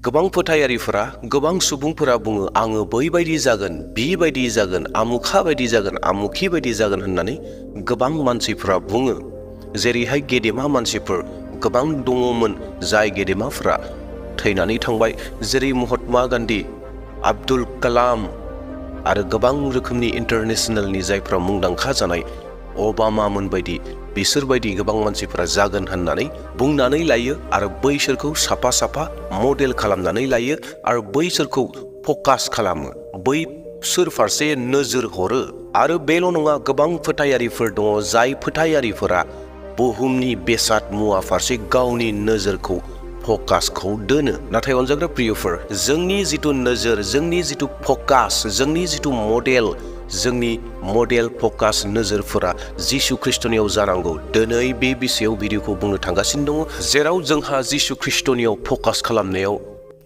गोबां फोथायारिफोरा गोबां सुबुंफोरा बुङो आङो बैबायदि जागोन, बिबायदि जागोन, आमुखा बायदि जागोन, आमुखि बायदि जागोन होननानै गोबां मानसिफोरा बुङो। जेरैहाय गेदेमा मानसिफोर गोबां दङमोन जाय गेदेमाफोरा थैनानै थांबाय, जेरै महात्मा गान्धी, आब्दुल कालाम आरो गोबां रोखोमनि इन्टारनेशनेलनि जायफ्रा मुंदांखा जानाय अबामामोन बायदि बिसोरबायदि गोबां मानसिफोरा जागोन होननानै बुंनानै लायो आरो बैसोरखौ साफा साफा मडेल खालामनानै लायो आरो बैसोरखौ फकास खालामो, बैसोर फारसे नोजोर हरो। आरो बेल' नङा, गोबां फोथायारिफोर दङ जाय फोथायारिफोरा बुहुमनि बेसाद मुवा फारसे गावनि नोजोरखौ फकासखौ दोनो। नाथाय अनजाग्रा प्रियफोर, जोंनि जिथु नोजोर, जोंनि जिथु फकास, जोंनि जिथु मडेल, जोंनि मडेल फकास नोजोरफोरा जिसु ख्रिस्टनियाव जानांगौ। दिनै बे बिषयाव भिडिअखौ बुंनो थांगासिनो दङ, जेराव जोंहा जिसु ख्रिस्टनियाव फकास खालामनायाव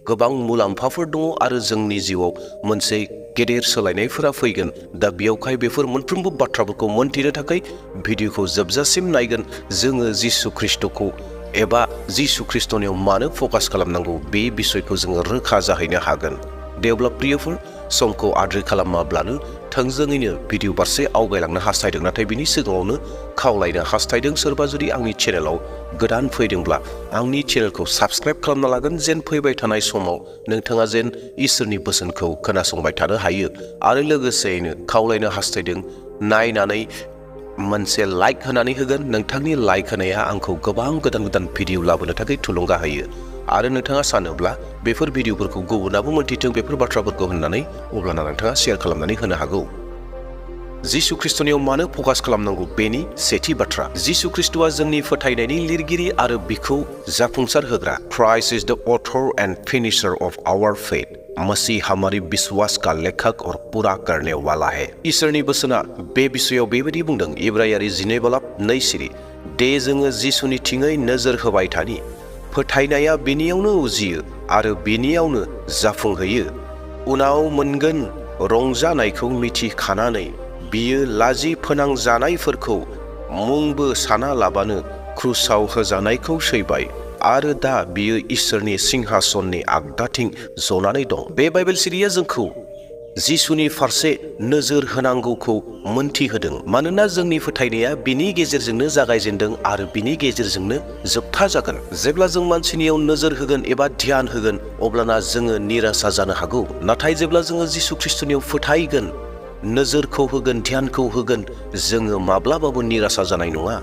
गोबां मुलाम्फाफोर दङ आरो जोंनि जिउआव मोनसे गेदेर सोलायनायफोरा फैगोन। दा बेयावहाय बेफोर मोनफ्रोमबो बाथ्राफोरखौ मोनथिनो थाखाय भिडिअखौ जोबजासिम नायगोन। जोङो जिसु ख्रिस्टखौ एबा जिसु ख्रिस्टनियाव मानो फकास खालामनांगौ बे बिसयखौ जोङो रोखा जाहैनो हागोन। दे अब्ला प्रियफोर, समखौ आद्रि खालामाब्लानो थोंजोङैनो भिडिअ फारसे आवगायलांनो हास्थायदों। नाथाय बिनि सिगाङावनो खावलायनो हास्थायदों, सोरबा जुदि आंनि चेनेलाव गोदान फैदोंब्ला आंनि चेनेलखौ साबस्क्राइब खालामना लागोन, जेन फैबाय थानाय समाव नोंथाङा जेन इसोरनि बोसोनखौ खोनासंबाय थानो हायो। आरो लोगोसेयैनो खावलायनो हास्थायदों, नायनानै मोनसे लाइक होनानै होगोन। नोंथांनि लाइक होनाया आंखौ गोबां गोदान गोदान भिडिअ लाबोनो थाखाय थुलुंगा होयो। आरो नोंथाङा सानोब्ला बेफोर भिडिअफोरखौ गुबुनाबो मोनथिथों बेफोर बाथ्राफोरखौ होननानै अब्लाना नोंथाङा शेयार खालामनानै होनो हागौ। जिसु ख्रिस्टनियाव मानो फकास खालामनांगौ बेनि सेथि बाथ्रा। जिसु ख्रिस्टआ जोंनि फोथायनायनि लिरगिरि आरो बिखौ जाफुंसार होग्रा। Christ is the author and finisher of our faith. मसीह हमारी विश्वास का लेखक और पूरा करने वाला है। इसोरनि बोसोना बे बिषयाव बेबायदि बुंदों, इब्रायारि 12:2 दे जोङो जिसुनि थिङै नोजोर होबाय थानि, फोथायनाया बिनियावनो उजियो आरो बिनियावनो जाफुंहैयो। उनाव मोनगोन रंजानायखौ मिथिखानानै बियो लाजि फोनांजानायफोरखौ मुंबो साना लाबानो क्रुसाव होजानायखौ सैबाय आरो दा बियो इसोरनि सिंहासननि आगदाथिं जनानै दं। बे बाइबेल सिरिया जोंखौ जिसुनि फारसे नोजोर होनांगौखौ मोनथिहोदों, मानोना जोंनि फोथायनाया बिनि गेजेरजोंनो जागायजेनदों आरो बिनि गेजेरजोंनो जोबथा जागोन। जेब्ला जों मानसिनियाव नोजोर होगोन एबा ध्यान होगोन अब्लाना जोङो निराशा जानो हागौ। नाथाय जेब्ला जोङो जिसु ख्रिस्टनियाव फोथायगोन, नोजोरखौ होगोन, ध्यानखौ होगोन, जोङो माब्लाबाबो निराशा जानाय नङा।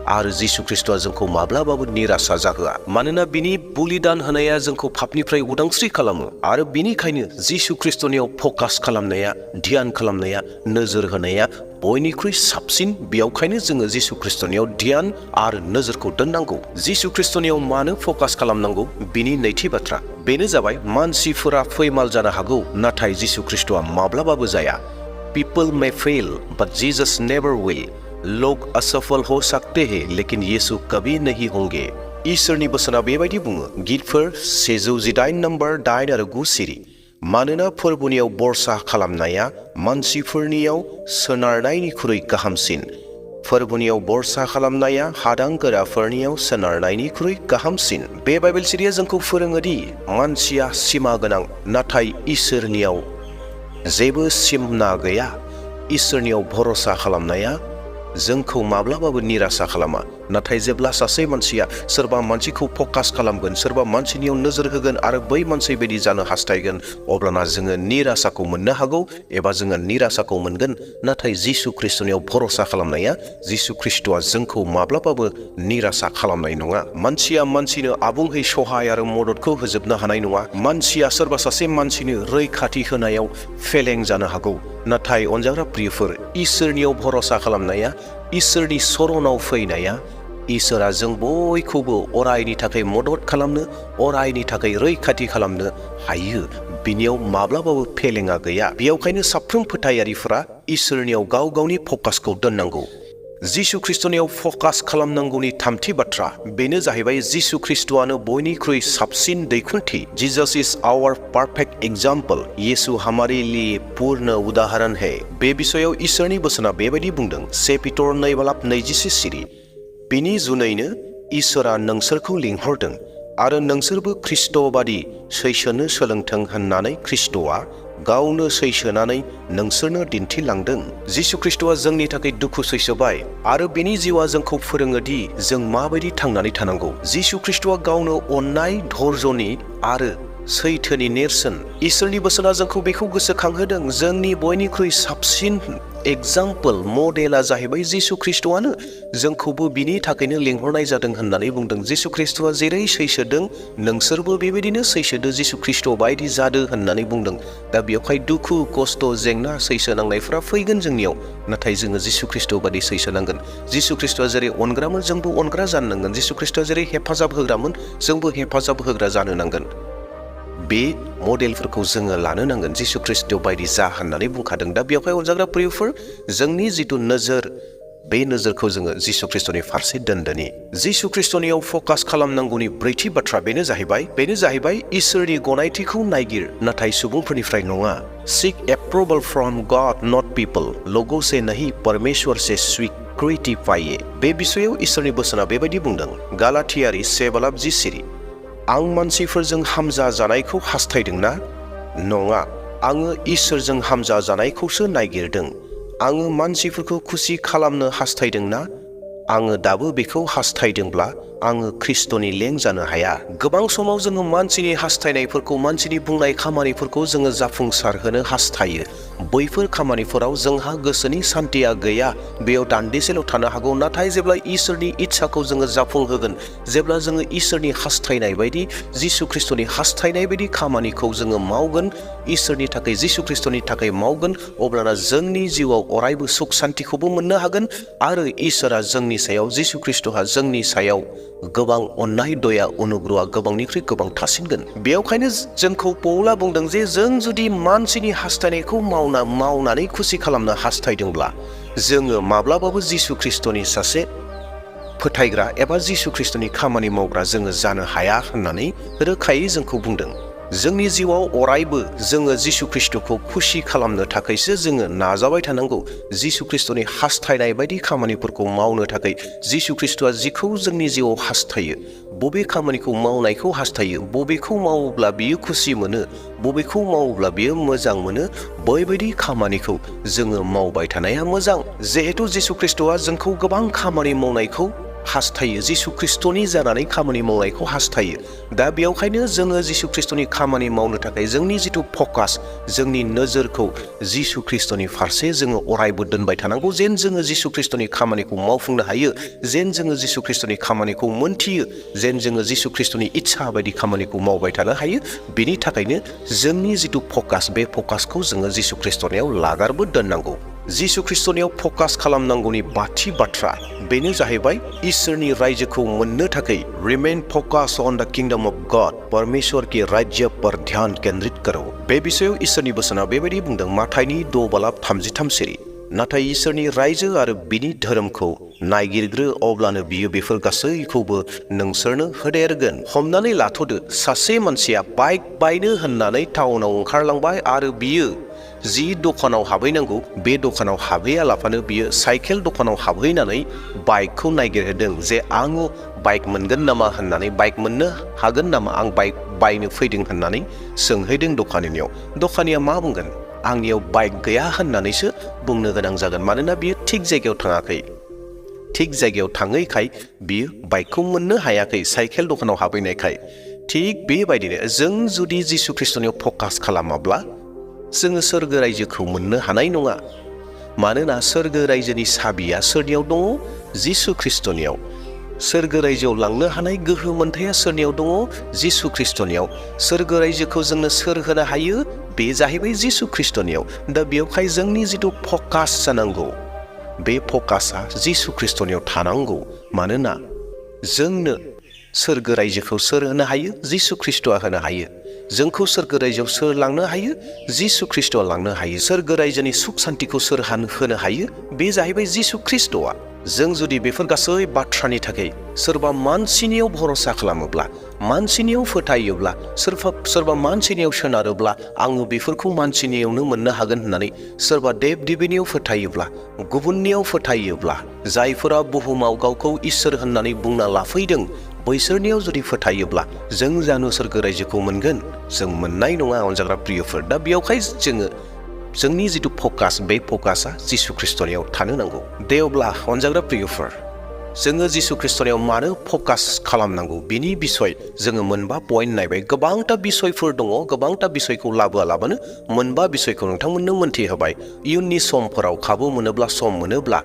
आरो जिसु ख्रिस्टआ जोंखौ माब्लाबाबो निराशा जाहोआ, मानोना बिनि बलिदान होनाया जोंखौ पापनिफ्राय उदांस्रि खालामो। आरो बिनिखायनो जिसु ख्रिस्टनियाव फकास खालामनाया, ध्यान खालामनाया, नोजोर होनाया बयनिख्रुइ साबसिन। बेयावखायनो जोङो जिसु ख्रिस्टनियाव ध्यान आरो नोजोरखौ दोननांगौ। जिसु ख्रिस्टनियाव मानो फकास खालामनांगौ बिनि नैथि बाथ्रा बेनो जाबाय, मानसिफोरा फैमाल जानो हागौ नाथाय जिसु ख्रिस्टआ माब्लाबाबो जाया। People may fail, but Jesus never will. लोग असफल हो सकते हैं लेकिन यीशु कभी नहीं होंगे। इसोरनि बोसोना बेबायदि बुङो, गितफोर 118:8 आरो 9 सिरि। मानोना फोरबोनियाव बरसा खालामनाया मानसिफोरनियाव सोनारनायनिख्रुइ गाहामसिन। फोरबोनियाव बरसा खालामनाया हादांगोराफोरनियाव सोनारनायनिख्रुइ गाहामसिन। बे बाइबेल सिरिया जोंखौ फोरोङोदि मानसिया सिमा गोनां नाथाय इसोरनियाव जेबो सिमना गैया। इसोरनियाव भरोसा खालामनाया जोंखौ माब्लाबाबो निराशा खालामा। नाथाय जेब्ला सासे मानसिया सोरबा मानसिखौ फकास खालामगोन, सोरबा मानसिनियाव नोजोर होगोन आरो बै मानसि बायदि जानो हास्थायगोन, अब्लाना जोङो निराशाखौ मोननो हागौ एबा जोङो निराशाखौ मोनगोन। नाथाय जिसु ख्रिस्टनियाव भरोसा खालामनाया, जिसु ख्रिस्टआ जोंखौ माब्लाबाबो निराशा खालामनाय नङा। मानसिया मानसिनो आबुङै सहाय आरो मददखौ होजोबनो हानाय नङा। मानसिया सोरबा सासे मानसिनो रैखाथि होनायाव फेलें जानो हागौ। नाथाय अनजाग्रा प्रियफोर, इसोरनियाव भरोसा खालामनाया, इसोरनि सरनाव फैनाया, इसोरा जों बयखौबो अरायनि थाखाय मदद खालामनो, अरायनि थाखाय रैखाथि खालामनो हायो। बिनियाव माब्लाबाबो फेलेङा गैया। बेयावखायनो साफ्रोम फोथायारिफोरा इसोरनियाव गाव गावनि फकासखौ दोननांगौ। जिसु ख्रिस्टनियाव फकास खालामनांगौनि थामथि बाथ्रा बेनो जाहैबाय, जिसु ख्रिस्टआनो बयनिख्रुइ साबसिन दैखुनथि। Jesus is our perfect example. यीशु हमारे लिए पूर्ण उदाहरण है। बे बिषयाव इसोरनि बोसोना बेबायदि बुंदों, 1 पिटर 2:26 सिरि। बिनि जुनैनो इसोरा नोंसोरखौ लिंहरदों आरो नोंसोरबो ख्रिस्टबादि सैसोनो सोलोंथों होननानै ख्रिस्टआ गावनो सैसोनानै नोंसोरनो दिन्थिलांदों। जिसु ख्रिस्टआ जोंनि थाखाय दुखु सैसोबाय आरो बेनि जिउआ जोंखौ फोरोङोदि जों माबायदि थांनानै थानांगौ। जिसु ख्रिस्टआ गावनो अननाय, धैर्यनि आरो सैथोनि नेरसोन। इसोरनि बोसोना जोंखौ बेखौ गोसोखांहोदों। जोंनि बयनिख्रुइ साबसिन एग्जाम्पल, मडेला जाहैबाय जिसु ख्रिस्टआनो। जोंखौबो बिनि थाखायनो लेंहरनाय जादों होननानै बुंदों। जिसु ख्रिस्टआ जेरै सैसोदों नोंसोरबो बेबायदिनो सैसोदो, जिसु ख्रिस्ट बायदि जादो होननानै बुंदों। दा बेवहाय दुखु, खस्थ, जेंना, सैसोनांनायफ्रा फैगोन जोंनियाव, नाथाय जोङो जिसु ख्रिस्ट बायदि सैसोनांगोन। जिसु ख्रिस्टआ जेरै अनग्रामोन जोंबो अनग्रा जानो नांगोन। जिसु ख्रिस्टआ जेरै हेफाजाब होग्रामोन जोंबो हेफाजाब होग्रा जानो नांगोन। बे मडेलफोरखौ जोङो लानो नांगोन। जिसु ख्रिस्ट बायदि जा होननानै बुंखादों। दा बेवहाय अनजाग्रा प्रियफोर, जोंनि जिथु नोजोर, बे नोजोरखौ जोङो जिसु ख्रिस्टनि फारसे दोनदोनि। जिसु ख्रिस्टनियाव फकास खालामनांगौनि ब्रैथि बाथ्रा बेनो जाहैबाय इसोरनि गनायथिखौ नायगिर, नाथाय सुबुंफोरनिफ्राय नङा। Seek approval from God, not people. लोगों से नहीं, परमेश्वर से स्वीकृति पाइए। बे बिषयाव इसोरनि बोसोना बेबायदि बुंदों। गालाथियारि 7:20। आं मानसिफोरजों हामजा जानायखौ हास्थायदोंना? नङा, आङो इसोरजों हामजा जानायखौसो नागिरदों। आङो मानसिफोरखौ खुसि खालामनो हास्थायदोंना? आङो दाबो बेखौ हास्थायदोंब्ला आङो ख्रिस्टनि लें जानो हाया। गोबां समाव जोङो मानसिनि हास्थायनायफोरखौ, मानसिनि बुंनाय खामानिफोरखौ जोङो जाफुंसारहोनो हास्थायो। बैफोर खामानिफोराव जोंहा गोसोनि सान्थिया गैया। बेयाव दान्दिसेल' थानो हागौ, नाथाय जेब्ला इसोरनि इच्छाखौ जोङो जाफुंहोगोन, जेब्ला जोङो इसोरनि हास्थायनाय बायदि, जिसु ख्रिस्टनि हास्थायनाय बायदि खामानिखौ जोङो मावगोन, इसोरनि थाखाय, जिसु ख्रिस्टनि थाखाय मावगोन, अब्लाना जोंनि जिउआव अरायबो सुख सान्थिखौबो मोननो हागोन आरो इसोरा जोंनि सायाव, जिसु ख्रिस्टहा जोंनि सायाव गोबां अननाय, दया, अनुग्रहआ गोबांनिख्रुइ गोबां थासिनगोन। बेयावखायनो जोंखौ पौला बुंदों जे जों जुदि मानसिनि हास्थायनायखौ मावनानै खुसि खालामनो हास्थायदोंब्ला जोङो माब्लाबाबो जिसु ख्रिस्टनि सासे फोथायग्रा एबा जिसु ख्रिस्टनि खामानि मावग्रा जोङो जानो हाया होननानै रोखायै जोंखौ बुंदों। जोंनि जिउआव अरायबो जोङो जिसु ख्रिस्टखौ खुसि खालामनो थाखायसो जोङो नाजाबाय थानांगौ। जिसु ख्रिस्टनि हास्थायनाय बायदि खामानिफोरखौ मावनो थाखाय, जिसु ख्रिस्टआ जिखौ जोंनि जिउआव हास्थायो, बबे खामानिखौ मावनायखौ हास्थायो, बबेखौ मावोब्ला बियो खुसि मोनो, बबेखौ मावोब्ला बियो मोजां मोनो, बैबायदि खामानिखौ जोङो मावबाय थानाया मोजां। जिहेथु जिसु ख्रिस्टआ जोंखौ गोबां खामानि मावनायखौ हास्थायो, जिसु ख्रिस्टनि जानानै खामानि मावनायखौ हास्थायो। दा बेयावखायनो जोङो जिसु ख्रिस्टनि खामानि मावनो थाखाय जोंनि जिथु फकास, जोंनि नोजोरखौ जिसु ख्रिस्टनि फारसे जोङो अरायबो दोनबाय थानांगौ। जेन जोङो जिसु ख्रिस्टनि खामानिखौ मावफुंनो हायो, जेन जोङो जिसु ख्रिस्टनि खामानिखौ मोनथियो, जेन जोङो जिसु ख्रिस्टनि इच्छा बायदि खामानिखौ मावबाय थानो हायो। बिनि थाखायनो जोंनि जिथु फकास, बे फकासखौ जोङो जिसु ख्रिस्टनियाव लागारबो दोननांगौ। जिसु ख्रिस्टनियाव फकास खालामनांगौनि बाथि बाथ्रा बेनो जाहैबाय इसोरनि रायजोखौ मोननो थाखाय रिमेन फोकस ऑन द किंगडम ऑफ गॉड, परमेश्वर के राज्य पर ध्यान केंद्रित करो। बे बिषयाव इसोरनि बोसोना बेबायदि बुंदों। माथाइनि 6:33। नाथाय इसोरनि रायजो आरो बिनि धोरोमखौ नायगिरग्रो, अब्लानो बियो बेफोर गासैखौबो नोंसोरनो होदेरगोन। हमनानै लाथ'दो, सासे मानसिया बाइक बायनो होननानै टाउनाव ओंखारलांबाय आरो बियो जि दखानाव हाबहैनांगौ बे दखानाव हाबहैयालाफानो बियो साइकेल दखानाव हाबहैनानै बाइकखौ नायगिरहैदों जे आङो बाइक मोनगोन नामा होननानै, बाइक मोननो हागोन नामा, आं बाइक बायनो फैदों होननानै सोंहैदों दखानिनियाव। दखानिया मा बुंगोन? आंनियाव बाइक गैया होननानैसो बुंनो गोनां जागोन, मानोना बियो थिग जायगायाव थाङाखै। थिग जायगायाव थाङैखाय बियो बाइकखौ मोननो हायाखै, साइकेल दखानाव हाबहैनायखाय। थिग बेबायदिनो जों जुदि जिसु ख्रिस्टनियाव फकास खालामाब्ला जोङो सोरगो रायजोखौ मोननो हानाय नङा। मानोना सोरगो रायजोनि साबिया सोरनियाव दङ? जिसु ख्रिस्टनियाव। सोरगो रायजोआव लांनो हानाय गोहो मोन्थाया सोरनियाव दङ? जिसु ख्रिस्टनियाव। सोरगो रायजोखौ जोंनो सोर होनो हायो? बे जाहैबाय जिसु ख्रिस्टनियाव। दा बेवहाय जोंनि जिथु फकास जानांगौ, बे फकासआ जिसु ख्रिस्टनियाव थानांगौ। मानोना जोंनो सोरगो रायजोखौ सोर होनो हायो? जिसु ख्रिस्टआ होनो हायो। जोंखौ सोरगो रायजोआव सोर लांनो हायो? जिसु ख्रिस्टआ लांनो हायो। सोरगो रायजोनि सुख सान्थिखौ सोर होनो हायो? बे जाहैबाय जिसु ख्रिस्टआ। जों जुदि बेफोर गासै बाथ्रानि थाखाय सोरबा मानसिनियाव भरोसा खालामोब्ला, मानसिनियाव फोथायोब्ला, सोरबा मानसिनियाव सोनारोब्ला, आङो बेफोरखौ मानसिनियावनो मोननो हागोन होननानै सोरबा देब देबिनियाव फोथायोब्ला, गुबुननियाव फोथायोब्ला, जायफोरा बुहुमाव गावखौ इसोर होननानै बुंना लाफैदों, बैसोरनियाव जुदि फोथायोब्ला जों जानो सोरगो रायजोखौ मोनगोन, जों मोननाय नङा अनजाग्रा प्रियफोर। दा बेयावहाय जोङो जोंनि जिथु फकास, बे फकासा जिसु ख्रिस्टनियाव थानो नांगौ। दे अब्ला अनजाग्रा प्रियफोर, जोङो जिसु ख्रिस्टनियाव मानो फकास खालामनांगौ बिनि बिसय जोङो मोनबा पइन्ट नायबाय। गोबांथा बिसयफोर दङ, गोबांथा बिसयखौ लाबोआलाबानो मोनबा बिसयखौ नोंथांमोननो मोनथिहोबाय। इयुननि समफोराव खाबु मोनोब्ला, सम मोनोब्ला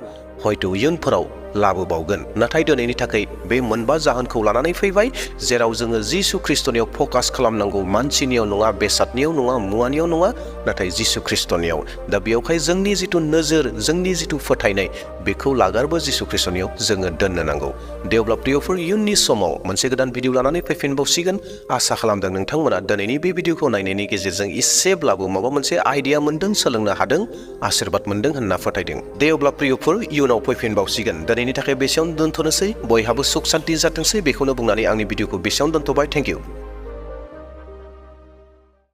हयथ' इयुनफोराव लाबोबावगोन। नाथाय दिनैनि थाखाय बे मोनबा जाहोनखौ लानानै फैबाय, जेराव जोङो जिसु ख्रिस्टनियाव फकास खालामनांगौ, मानसिनियाव नङा, बेसादनियाव नङा, मुवानियाव नङा, नाथाय जिसु ख्रिस्टनियाव। दा बेयावहाय जोंनि जिथु नोजोर, जोंनि जिथु फोथायनाय, बेखौ लागारबो जिसु ख्रिस्टनियाव जोङो दोननो नांगौ। दे अब्ला प्रियफोर, इयुननि समाव मोनसे गोदान भिडिअ लानानै फैफिनबावसिगोन। आसा खालामदों नोंथांमोना दिनैनि बे भिडिअखौ नायनायनि गेजेरजों एसेब्लाबो माबा मोनसे आइडिया मोन्दों, सोलोंनो हादों, आशीर्बाद मोन्दों होनना फोथायदों। दे अब्ला प्रियफोर, इयुनाव फैफिनबावसिगोन। दिनैनि थाखाय बेसेयावनो दोनथ'नोसै। बयहाबो सुख सान्ति जाथोंसै, बेखौनो बुंनानै आंनि भिडिअखौ बेसेयावनो दोनथ'बाय। Thank you.